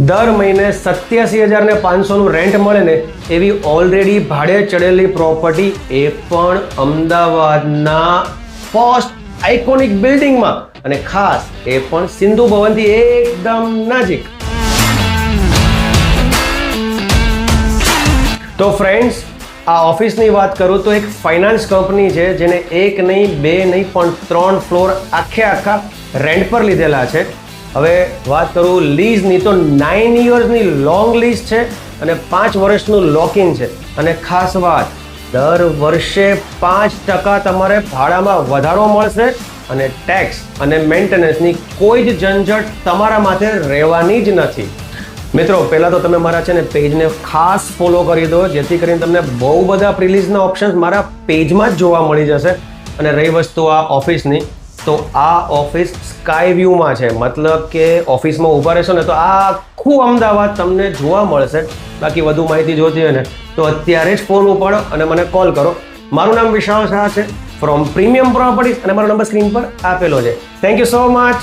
દર મહિને 87,500 રેન્ટ મળે ને એવી ઓલરેડી ભાડે ચડેલી પ્રોપર્ટી, એ પણ અમદાવાદના પોસ્ટ આઇકોનિક બિલ્ડિંગમાં, અને ખાસ એ પણ સિંધુ ભવનથી એકદમ નજીક. તો ફ્રેન્ડ્સ, આ ઓફિસની વાત કરું તો એક ફાઇનાન્સ કંપની છે જેને એક નહીં, બે નહીં, પણ 3 ફ્લોર આખા રેન્ટ પર લીધેલા છે. હવે વાત કરું લીઝની તો 9 યર્સની લોંગ લીઝ છે અને 5 વર્ષનું લોકિંગ છે. અને ખાસ વાત, દર વર્ષે 5% તમારે ભાડામાં વધારો મળશે અને ટેક્સ અને મેન્ટેનન્સની કોઈ જ ઝંઝટ તમારા માથે રહેવાની જ નથી. મિત્રો, પહેલાં તો તમે મારા છે ને પેજને ખાસ ફોલો કરી દો, જેથી કરીને તમને બહુ બધા પ્રિલીઝના ઓપ્શન્સ મારા પેજમાં જ જોવા મળી જશે. અને રહી વસ્તુ આ ઓફિસની, તો આ ઓફિસ સ્કાય વ્યૂમાં છે, મતલબ કે ઓફિસમાં ઊભા રહેશો ને તો આખું અમદાવાદ તમને જોવા મળશે. બાકી વધુ માહિતી જોતી હોય ને તો અત્યારે જ ફોન ઉપાડો અને મને કોલ કરો. મારું નામ વિશાલ શાહ છે, ફ્રોમ પ્રીમિયમ પ્રોપર્ટીઝ, અને મારો નંબર સ્ક્રીન પર આપેલો છે. Thank you so much.